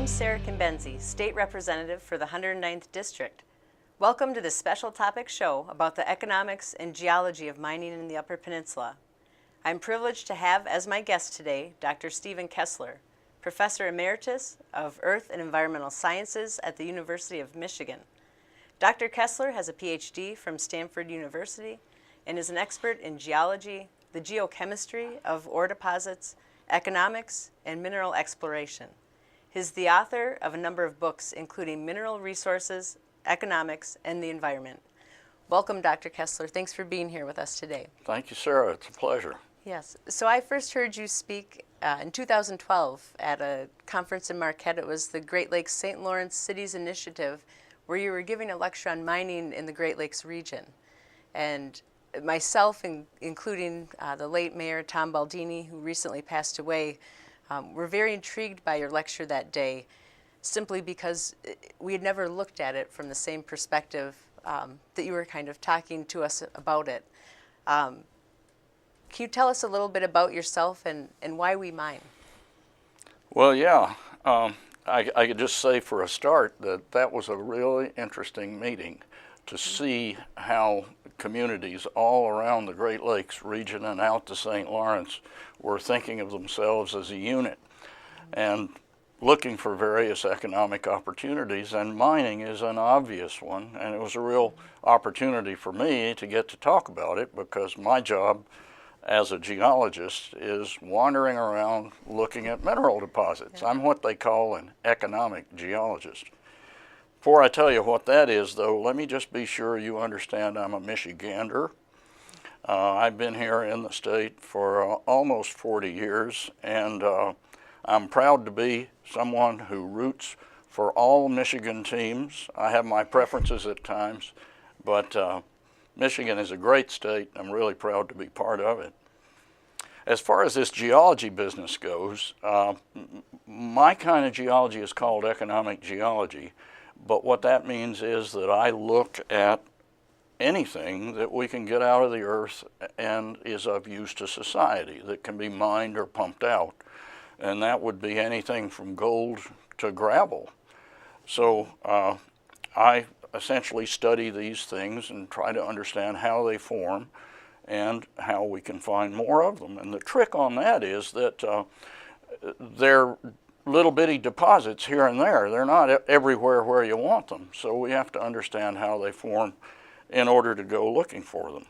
Sara Cambensy, State Representative for the 109th District. Welcome to this special topic show about the economics and geology of mining in the Upper Peninsula. I'm privileged to have as my guest today Dr. Stephen Kesler, Professor Emeritus of Earth and Environmental Sciences at the University of Michigan. Dr. Kesler has a Ph.D. from Stanford University and is an expert in geology, the geochemistry of ore deposits, economics, and mineral exploration. He's the author of a number of books, including Mineral Resources, Economics, and the Environment. Welcome, Dr. Kesler. Thanks for being here with us today. Thank you, Sarah. It's a pleasure. Yes. So I first heard you speak in 2012 at a conference in Marquette. It was the Great Lakes St. Lawrence Cities Initiative, where you were giving a lecture on mining in the Great Lakes region. And myself, including the late Mayor Tom Baldini, who recently passed away, were very intrigued by your lecture that day, simply because we had never looked at it from the same perspective that you were kind of talking to us about it. Can you tell us a little bit about yourself and why we mine? Well, yeah. I could just say for a start that was a really interesting meeting to see how communities all around the Great Lakes region and out to St. Lawrence were thinking of themselves as a unit and looking for various economic opportunities, and mining is an obvious one. And it was a real opportunity for me to get to talk about it, because my job as a geologist is wandering around looking at mineral deposits. I'm what they call an economic geologist. Before I tell you what that is, though, let me just be sure you understand I'm a Michigander. I've been here in the state for almost 40 years, and I'm proud to be someone who roots for all Michigan teams. I have my preferences at times, but Michigan is a great state. I'm really proud to be part of it. As far as this geology business goes, my kind of geology is called economic geology. But what that means is that I look at anything that we can get out of the earth and is of use to society, that can be mined or pumped out. And that would be anything from gold to gravel. So I essentially study these things and try to understand how they form and how we can find more of them. And the trick on that is that they're little bitty deposits here and there. They're not everywhere where you want them. So we have to understand how they form in order to go looking for them.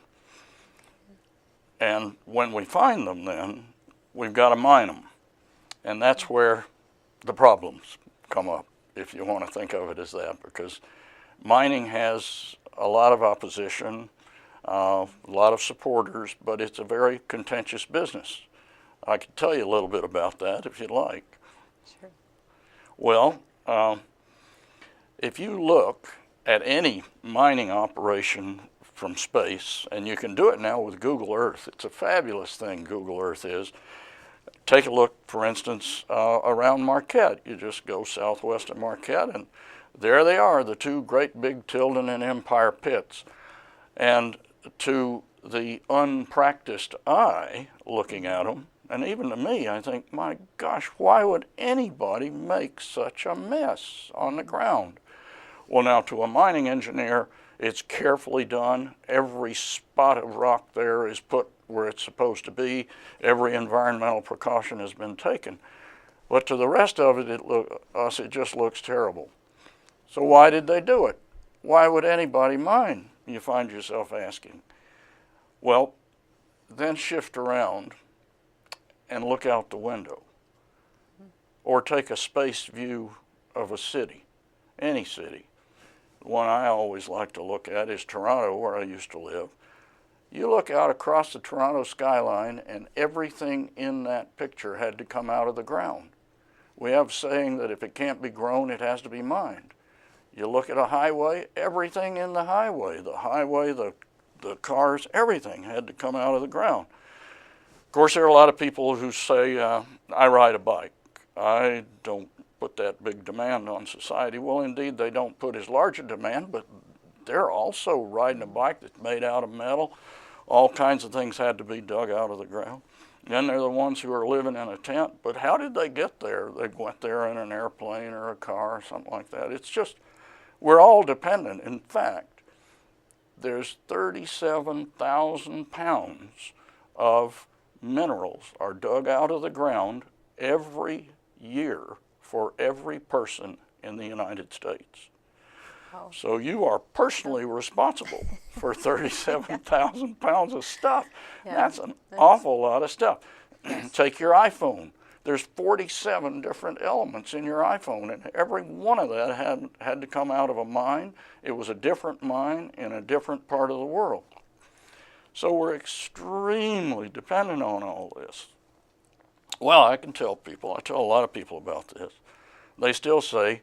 And when we find them, then we've got to mine them. And that's where the problems come up, if you want to think of it as that, because mining has a lot of opposition, a lot of supporters, but it's a very contentious business. I could tell you a little bit about that if you'd like. Sure. Well, if you look at any mining operation from space, and you can do it now with Google Earth, it's a fabulous thing, Google Earth is. Take a look, for instance, around Marquette. You just go southwest of Marquette, and there they are, the two great big Tilden and Empire pits. And to the unpracticed eye looking at them, and even to me, I think, my gosh, why would anybody make such a mess on the ground? Well, now, to a mining engineer, it's carefully done. Every spot of rock there is put where it's supposed to be. Every environmental precaution has been taken. But to the rest of it, it just looks terrible. So why did they do it? Why would anybody mine? You find yourself asking. Well, then shift around and look out the window, or take a space view of a city, any city. The one I always like to look at is Toronto, where I used to live. You look out across the Toronto skyline, and everything in that picture had to come out of the ground. We have a saying that if it can't be grown, it has to be mined. You look at a highway, everything in the highway, the cars, everything had to come out of the ground. Of course, there are a lot of people who say, I ride a bike. I don't put that big demand on society. Well, indeed, they don't put as large a demand, but they're also riding a bike that's made out of metal. All kinds of things had to be dug out of the ground. Then they're the ones who are living in a tent. But how did they get there? They went there in an airplane or a car or something like that. It's just, we're all dependent. In fact, there's 37,000 pounds of minerals are dug out of the ground every year for every person in the United States. Oh. So you are personally responsible for 37,000 pounds of stuff. Yeah. That's an awful lot of stuff. Yes. Take your iPhone. There's 47 different elements in your iPhone, and every one of that had to come out of a mine. It was a different mine in a different part of the world. So we're extremely dependent on all this. Well, I tell a lot of people about this. They still say,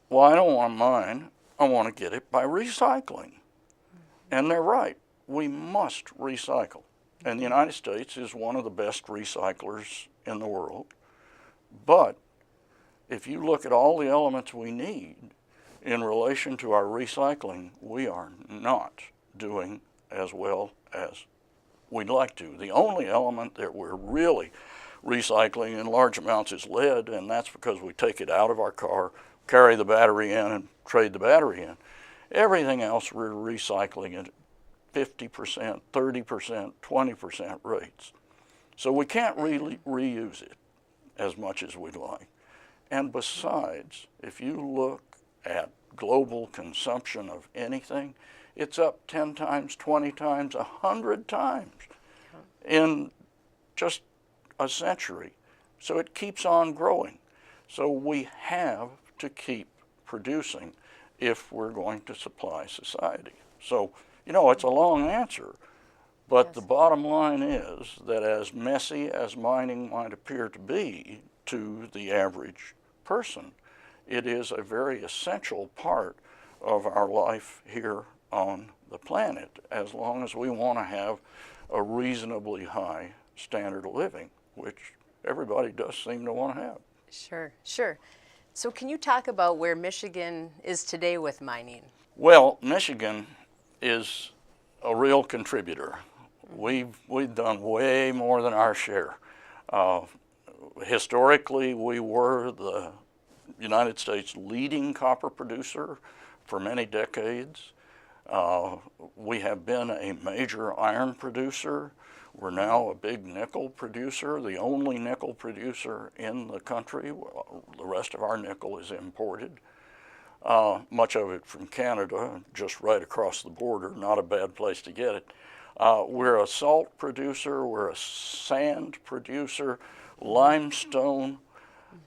well, I don't want mine, I want to get it by recycling. And they're right, we must recycle. And the United States is one of the best recyclers in the world. But if you look at all the elements we need in relation to our recycling, we are not doing as well as we'd like to. The only element that we're really recycling in large amounts is lead, and that's because we take it out of our car, carry the battery in, and trade the battery in. Everything else we're recycling at 50%, 30%, 20% rates. So we can't really reuse it as much as we'd like. And besides, if you look at global consumption of anything, it's up 10 times, 20 times, 100 times in just a century. So it keeps on growing. So we have to keep producing if we're going to supply society. So, it's a long answer, but yes. The bottom line is that as messy as mining might appear to be to the average person, it is a very essential part of our life here on the planet, as long as we want to have a reasonably high standard of living, which everybody does seem to want to have. Sure. So can you talk about where Michigan is today with mining? Well, Michigan is a real contributor. We've done way more than our share. Historically, we were the United States leading copper producer for many decades. We have been a major iron producer. We're now a big nickel producer, the only nickel producer in the country. The rest of our nickel is imported, much of it from Canada, just right across the border, not a bad place to get it. We're a salt producer, we're a sand producer, limestone,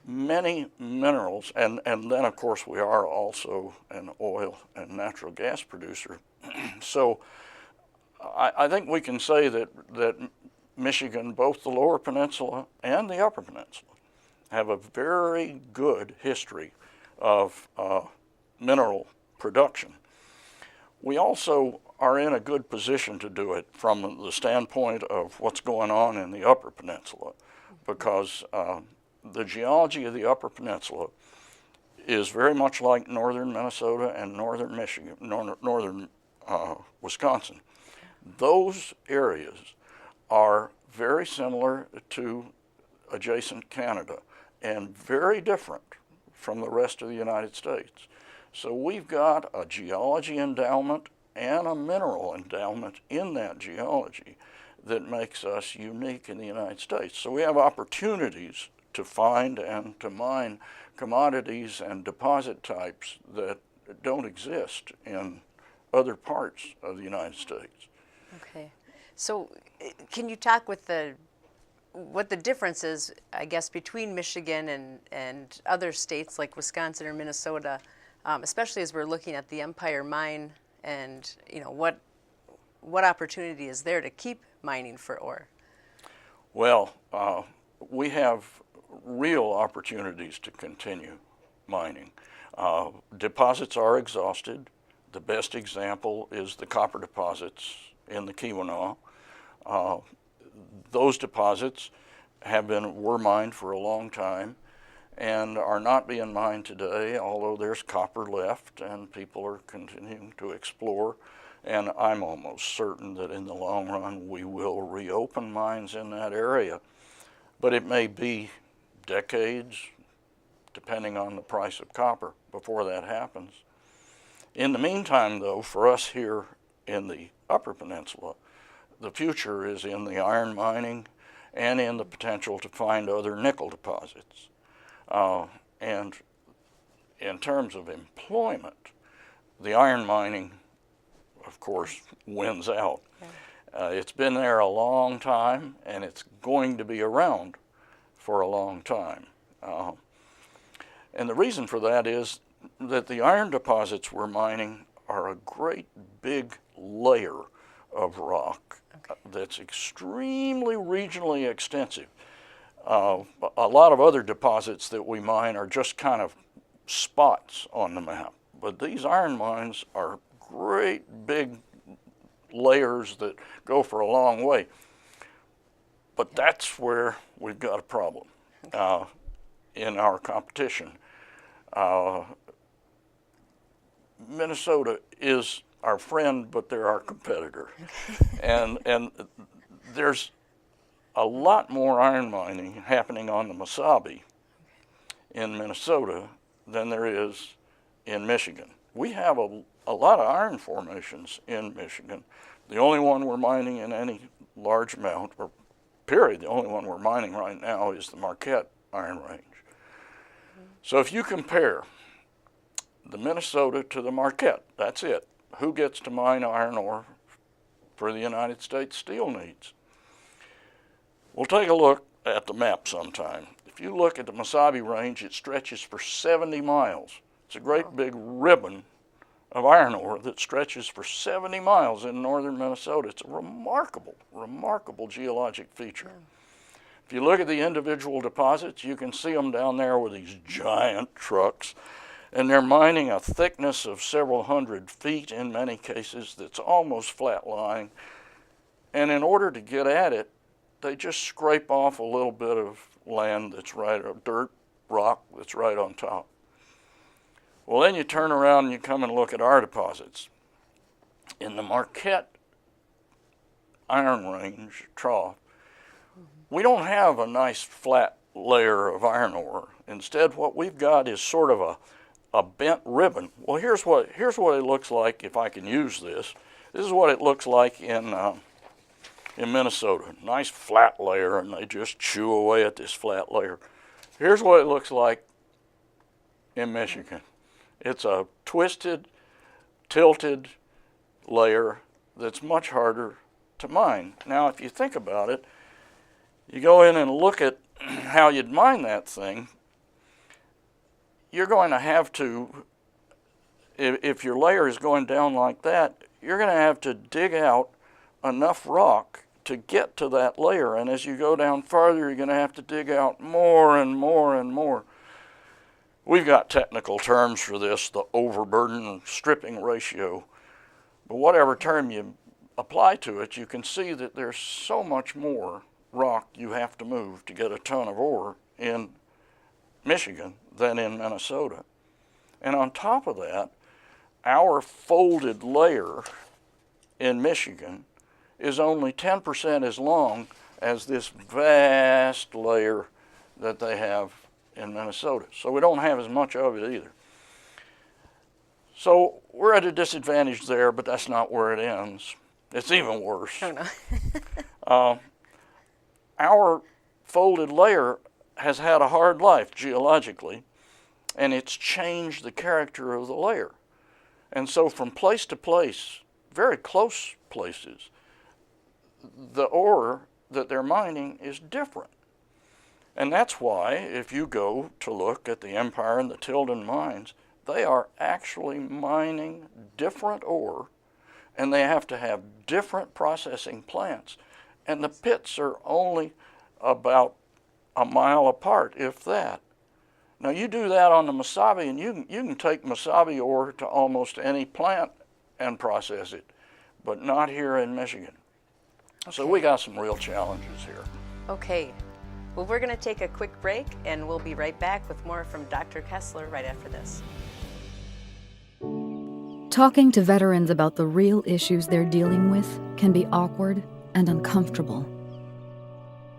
many minerals, and then of course we are also an oil and natural gas producer. So I think we can say that Michigan, both the Lower Peninsula and the Upper Peninsula, have a very good history of mineral production. We also are in a good position to do it from the standpoint of what's going on in the Upper Peninsula, because the geology of the Upper Peninsula is very much like northern Minnesota and northern Michigan, northern Wisconsin. Those areas are very similar to adjacent Canada and very different from the rest of the United States. So we've got a geology endowment and a mineral endowment in that geology that makes us unique in the United States. So we have opportunities to find and to mine commodities and deposit types that don't exist in other parts of the United States. Okay. So can you talk with what the difference is, I guess, between Michigan and other states like Wisconsin or Minnesota, especially as we're looking at the Empire Mine, and what opportunity is there to keep mining for ore? Well, we have real opportunities to continue mining. Deposits are exhausted. The best example is the copper deposits in the Keweenaw. Those deposits were mined for a long time and are not being mined today, although there's copper left and people are continuing to explore And I'm almost certain that in the long run we will reopen mines in that area. But it may be decades, depending on the price of copper, before that happens. In the meantime, though, for us here in the Upper Peninsula, the future is in the iron mining and in the potential to find other nickel deposits. And in terms of employment, the iron mining, of course, wins out. It's been there a long time, and it's going to be around for a long time. And the reason for that is that the iron deposits we're mining are a great big layer of rock that's extremely regionally extensive. A lot of other deposits that we mine are just kind of spots on the map, but these iron mines are great big layers that go for a long way. But that's where we've got a problem in our competition. Minnesota is our friend, but they're our competitor. And there's a lot more iron mining happening on the Mesabi in Minnesota than there is in Michigan. We have a lot of iron formations in Michigan. The only one we're mining in any large amount, or period, the only one we're mining right now is the Marquette Iron Range. So if you compare the Minnesota to the Marquette, that's it. Who gets to mine iron ore for the United States steel needs? We'll take a look at the map sometime. If you look at the Mesabi Range, it stretches for 70 miles. It's a great big ribbon of iron ore that stretches for 70 miles in northern Minnesota. It's a remarkable, remarkable geologic feature. If you look at the individual deposits, you can see them down there with these giant trucks, and they're mining a thickness of several hundred feet in many cases that's almost flat-lying. And in order to get at it, they just scrape off a little bit of land that's right, dirt, rock that's right on top. Well, then you turn around and you come and look at our deposits. In the Marquette Iron Range trough, we don't have a nice flat layer of iron ore. Instead, what we've got is sort of a bent ribbon. Well, here's what it looks like if I can use this. This is what it looks like in Minnesota. Nice flat layer, and they just chew away at this flat layer. Here's what it looks like in Michigan. It's a twisted, tilted layer that's much harder to mine. Now, if you think about it, you go in and look at how you'd mine that thing, you're going to have to, if your layer is going down like that, you're going to have to dig out enough rock to get to that layer. And as you go down farther, you're going to have to dig out more and more and more. We've got technical terms for this, the overburden stripping ratio. But whatever term you apply to it, you can see that there's so much more rock you have to move to get a ton of ore in Michigan than in Minnesota. And on top of that, our folded layer in Michigan is only 10% as long as this vast layer that they have in Minnesota. So we don't have as much of it either. So we're at a disadvantage there, but that's not where it ends. It's even worse. Oh, no. Our folded layer has had a hard life geologically, and it's changed the character of the layer. And so from place to place, very close places, the ore that they're mining is different. And that's why if you go to look at the Empire and the Tilden mines, they are actually mining different ore, and they have to have different processing plants. And the pits are only about a mile apart, if that. Now you do that on the Mesabi, and you can take Mesabi ore to almost any plant and process it, but not here in Michigan. Okay. So we got some real challenges here. Okay. Well, we're going to take a quick break, and we'll be right back with more from Dr. Kesler right after this. Talking to veterans about the real issues they're dealing with can be awkward and uncomfortable.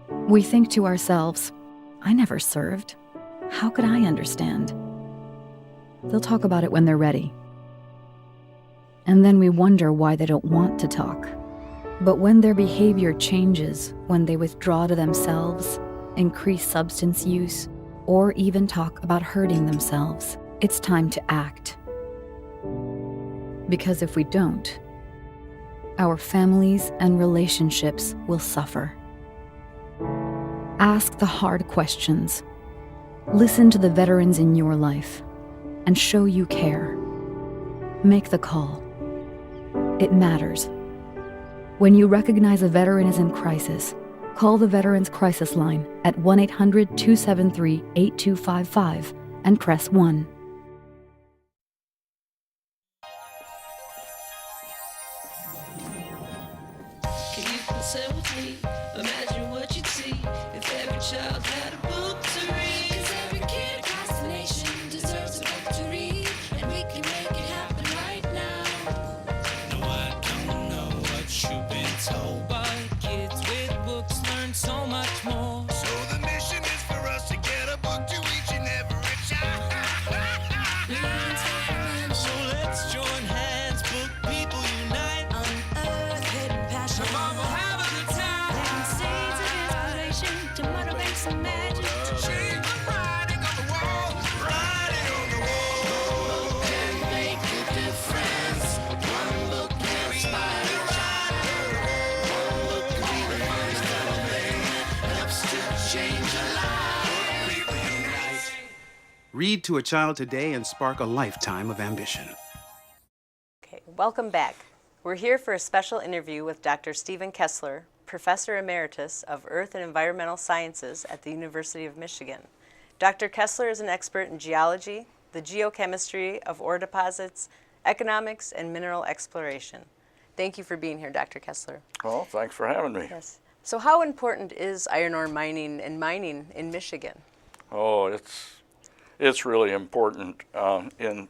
We think to ourselves, I never served. How could I understand? They'll talk about it when they're ready. And then we wonder why they don't want to talk. But when their behavior changes, when they withdraw to themselves, increase substance use, or even talk about hurting themselves, it's time to act. Because if we don't, our families and relationships will suffer. Ask the hard questions. Listen to the veterans in your life and show you care. Make the call. It matters. When you recognize a veteran is in crisis, call the Veterans Crisis Line at 1-800-273-8255 and press 1. Can you say with me? Imagine what you'd see if every child had a book to read. 'Cause every kid across the nation deserves a book to read, and we can make it happen right now. No, I don't know what you've been told, but kids with books learn so much more. So the mission is for us to get a book to each and every child. So let's join hands, book people unite. Unearth hidden passion. Come on, we'll have a good time. Planting seeds of inspiration to motivate some magic. Change the writing on the wall, writing on the wall. And make a difference. One book can inspire a child. One book can be the first thing that helps to change a life. People unite. Read to a child today and spark a lifetime of ambition. Okay, welcome back. We're here for a special interview with Dr. Stephen Kesler, Professor Emeritus of Earth and Environmental Sciences at the University of Michigan. Dr. Kesler is an expert in geology, the geochemistry of ore deposits, economics, and mineral exploration. Thank you for being here, Dr. Kesler. Well, thanks for having me. Yes. So how important is iron ore mining and mining in Michigan? Oh, it's really important in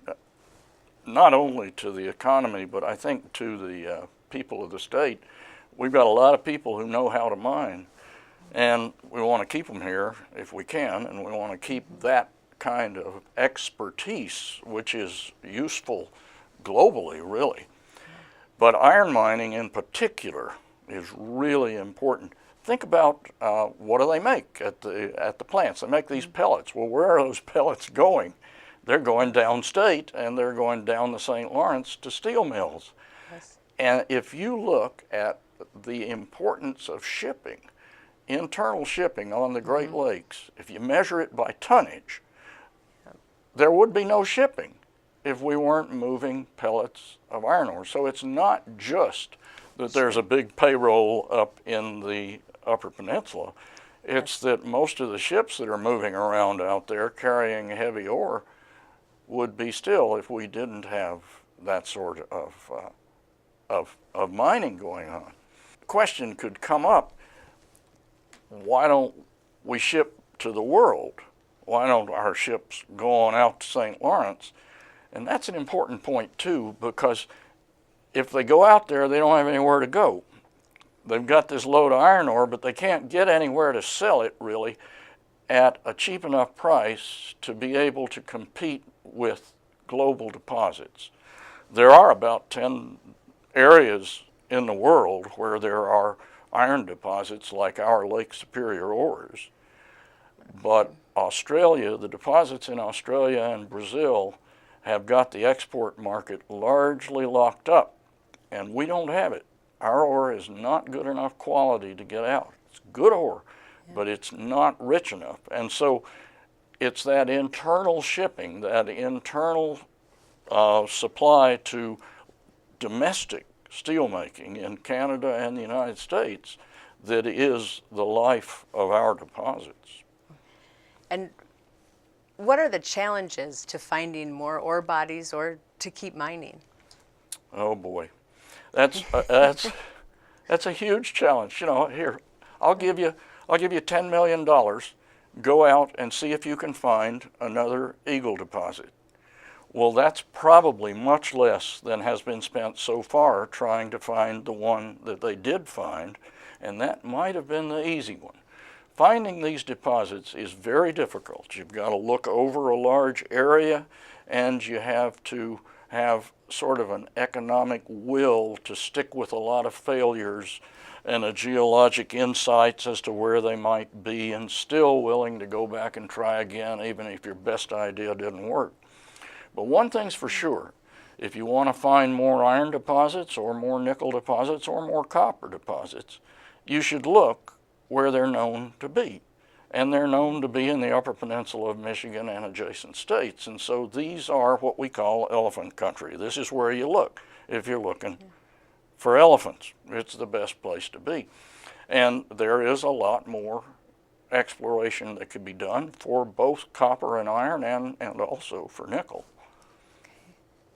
not only to the economy, but I think to the people of the state. We've got a lot of people who know how to mine, and we want to keep them here if we can, and we want to keep that kind of expertise, which is useful globally, really. But iron mining in particular is really important. Think about what do they make at the plants? They make these pellets. Well, where are those pellets going? They're going downstate, and they're going down the St. Lawrence to steel mills. Yes. And if you look at the importance of shipping, internal shipping on the Great Lakes, if you measure it by tonnage, there would be no shipping if we weren't moving pellets of iron ore. So it's not just that there's a big payroll up in the Upper Peninsula. It's that most of the ships that are moving around out there carrying heavy ore would be still if we didn't have that sort of mining going on. The question could come up, why don't we ship to the world? Why don't our ships go on out to St. Lawrence? And that's an important point too, because if they go out there, they don't have anywhere to go. They've got this load of iron ore, but they can't get anywhere to sell it really at a cheap enough price to be able to compete with global deposits. There are about 10 areas in the world where there are iron deposits like our Lake Superior ores. But Australia, the deposits in Australia and Brazil have got the export market largely locked up, and we don't have it. Our ore is not good enough quality to get out. It's good ore, but it's not rich enough. And so it's that internal shipping, that internal supply to domestic steelmaking in Canada and the United States that is the life of our deposits. And what are the challenges to finding more ore bodies or to keep mining? Oh boy, that's a huge challenge. You know, here I'll give you $10 million. Go out and see if you can find another Eagle deposit. Well, that's probably much less than has been spent so far trying to find the one that they did find, and that might have been the easy one. Finding these deposits is very difficult. You've got to look over a large area, and you have to have sort of an economic will to stick with a lot of failures and a geologic insights as to where they might be, and still willing to go back and try again even if your best idea didn't work. But one thing's for sure, if you want to find more iron deposits or more nickel deposits or more copper deposits, you should look where they're known to be. And they're known to be in the Upper Peninsula of Michigan and adjacent states. And so these are what we call elephant country. This is where you look if you're looking for elephants. It's the best place to be. And there is a lot more exploration that could be done for both copper and iron and also for nickel.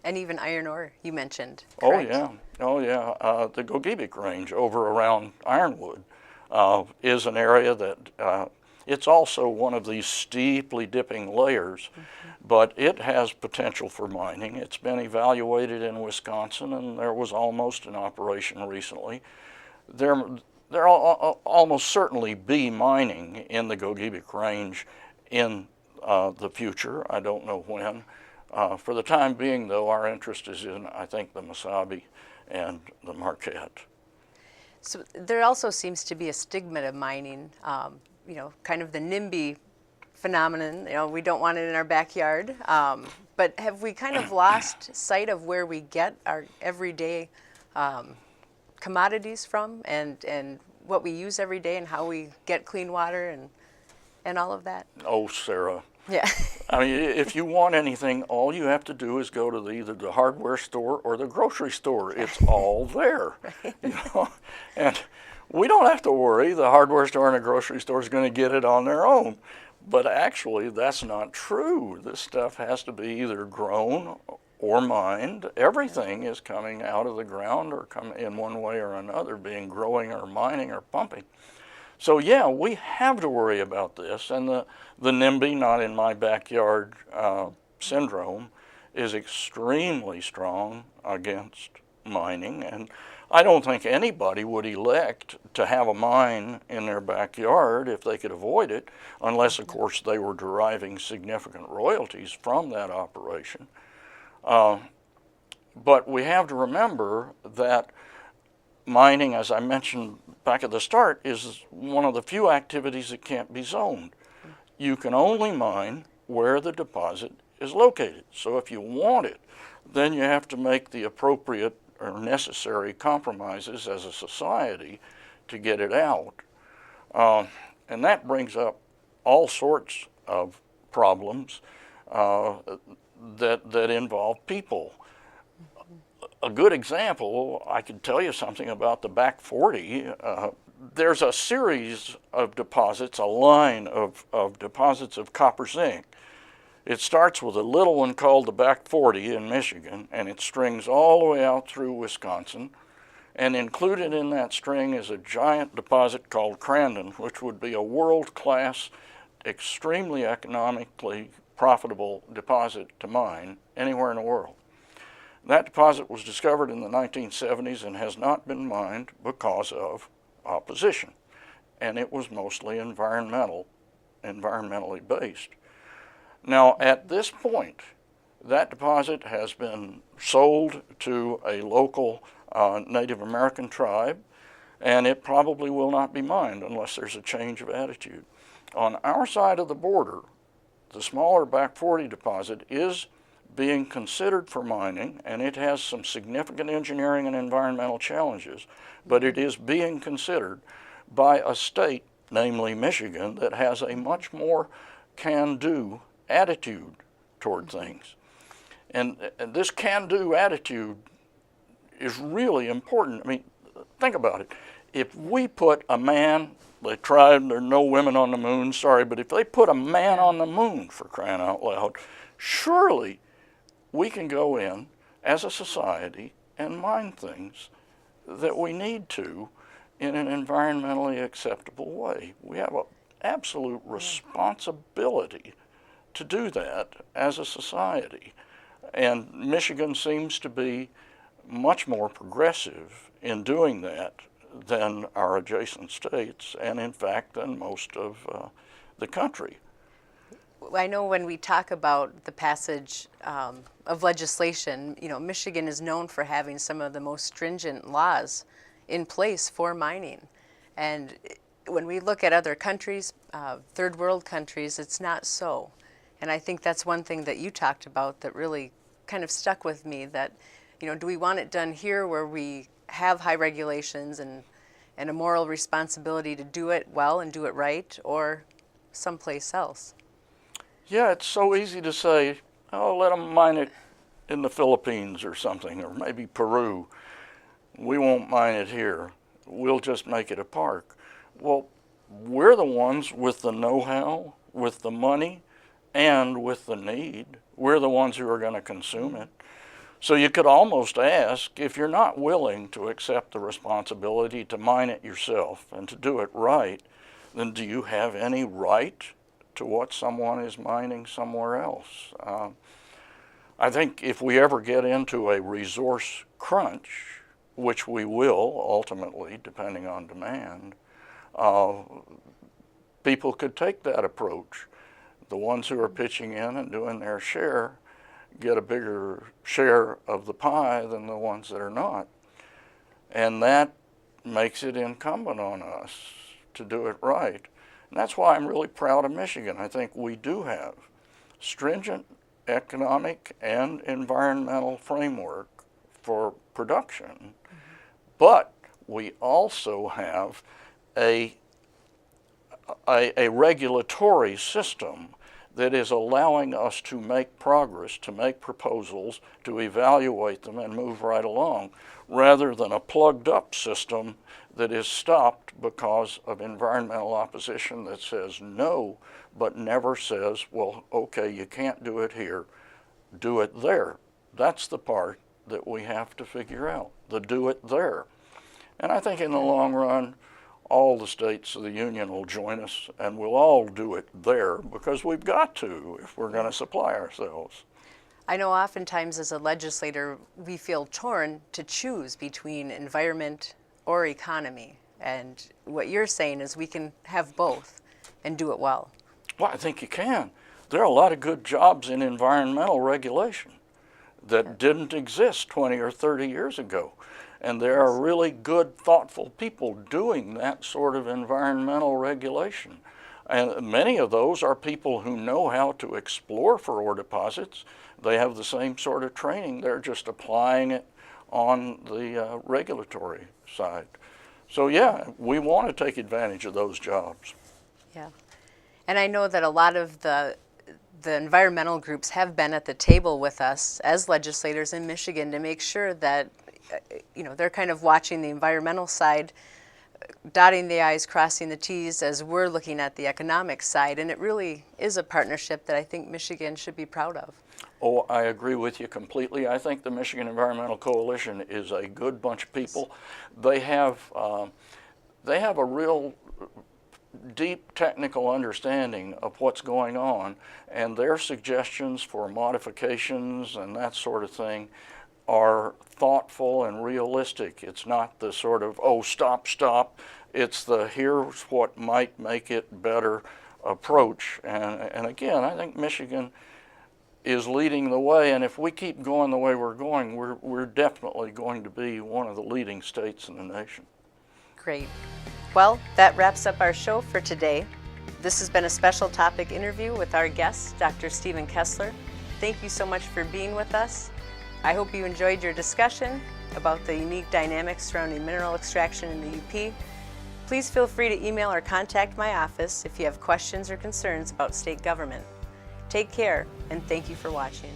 And even iron ore, you mentioned, correct? Oh yeah. The Gogebic Range over around Ironwood is an area that it's also one of these steeply dipping layers, but it has potential for mining. It's been evaluated in Wisconsin, and there was almost an operation recently. There'll almost certainly be mining in the Gogebic Range in the future. I don't know when. For the time being, though, our interest is in, I think, the Mesabi and the Marquette. So there also seems to be a stigma to mining, you know, kind of the NIMBY phenomenon. You know, we don't want it in our backyard. But have we kind of lost sight of where we get our everyday commodities from, and what we use every day, and how we get clean water and all of that? Oh, Sarah. Yeah. I mean, if you want anything, all you have to do is go to either the hardware store or the grocery store. It's all there. Right. You know? And we don't have to worry. The hardware store and the grocery store is going to get it on their own. But actually, that's not true. This stuff has to be either grown or mined. Everything is coming out of the ground or come in one way or another, being growing or mining or pumping. So yeah, we have to worry about this, and the NIMBY, not in my backyard syndrome, is extremely strong against mining, and I don't think anybody would elect to have a mine in their backyard if they could avoid it, unless of course they were deriving significant royalties from that operation. But we have to remember that mining, as I mentioned back at the start, is one of the few activities that can't be zoned. You can only mine where the deposit is located. So if you want it, then you have to make the appropriate or necessary compromises as a society to get it out. And that brings up all sorts of problems that involve people. A good example, I could tell you something about the Back 40. There's a series of deposits, a line of deposits of copper zinc. It starts with a little one called the Back 40 in Michigan, and it strings all the way out through Wisconsin. And included in that string is a giant deposit called Crandon, which would be a world-class, extremely economically profitable deposit to mine anywhere in the world. That deposit was discovered in the 1970s and has not been mined because of opposition. And it was mostly environmentally based. Now, at this point, that deposit has been sold to a local Native American tribe, and it probably will not be mined unless there's a change of attitude. On our side of the border, the smaller Back 40 deposit is being considered for mining, and it has some significant engineering and environmental challenges, but it is being considered by a state, namely Michigan, that has a much more can-do attitude toward things. And this can-do attitude is really important. I mean, think about it. If we put a man, they tried, there are no women on the moon, sorry, but if they put a man on the moon, for crying out loud, surely we can go in as a society and mine things that we need to in an environmentally acceptable way. We have an absolute responsibility to do that as a society. And Michigan seems to be much more progressive in doing that than our adjacent states, and in fact than most of the country. I know when we talk about the passage of legislation, Michigan is known for having some of the most stringent laws in place for mining. And when we look at other countries, third world countries, it's not so. And I think that's one thing that you talked about that really kind of stuck with me, that, do we want it done here where we have high regulations and a moral responsibility to do it well and do it right, or someplace else? Yeah, it's so easy to say, oh, let them mine it in the Philippines or something, or maybe Peru. We won't mine it here. We'll just make it a park. Well, we're the ones with the know-how, with the money, and with the need. We're the ones who are going to consume it. So you could almost ask, if you're not willing to accept the responsibility to mine it yourself and to do it right, then do you have any right to what someone is mining somewhere else? I think if we ever get into a resource crunch, which we will ultimately, depending on demand, people could take that approach. The ones who are pitching in and doing their share get a bigger share of the pie than the ones that are not. And that makes it incumbent on us to do it right. And that's why I'm really proud of Michigan. I think we do have stringent economic and environmental framework for production, but we also have a regulatory system that is allowing us to make progress, to make proposals, to evaluate them and move right along, rather than a plugged up system that is stopped because of environmental opposition that says no, but never says, well, okay, you can't do it here, do it there. That's the part that we have to figure out, the do it there. And I think in the long run, all the states of the Union will join us, and we'll all do it there because we've got to if we're going to supply ourselves. I know oftentimes as a legislator, we feel torn to choose between environment or economy. And what you're saying is we can have both and do it well. Well, I think you can. There are a lot of good jobs in environmental regulation that didn't exist 20 or 30 years ago. And there are really good, thoughtful people doing that sort of environmental regulation. And many of those are people who know how to explore for ore deposits. They have the same sort of training. They're just applying it on the regulatory side. So yeah, we want to take advantage of those jobs. Yeah. And I know that a lot of the environmental groups have been at the table with us as legislators in Michigan to make sure that they're kind of watching the environmental side, dotting the I's, crossing the T's as we're looking at the economic side. And it really is a partnership that I think Michigan should be proud of. Oh, I agree with you completely. I think the Michigan Environmental Coalition is a good bunch of people. They have a real deep technical understanding of what's going on, and their suggestions for modifications and that sort of thing are thoughtful and realistic. It's not the sort of, oh, stop. It's the here's what might make it better approach. And again, I think Michigan is leading the way, and if we keep going the way we're going, we're definitely going to be one of the leading states in the nation. Great. Well, that wraps up our show for today. This has been a special topic interview with our guest, Dr. Stephen Kesler. Thank you so much for being with us. I hope you enjoyed your discussion about the unique dynamics surrounding mineral extraction in the UP. Please feel free to email or contact my office if you have questions or concerns about state government. Take care, and thank you for watching.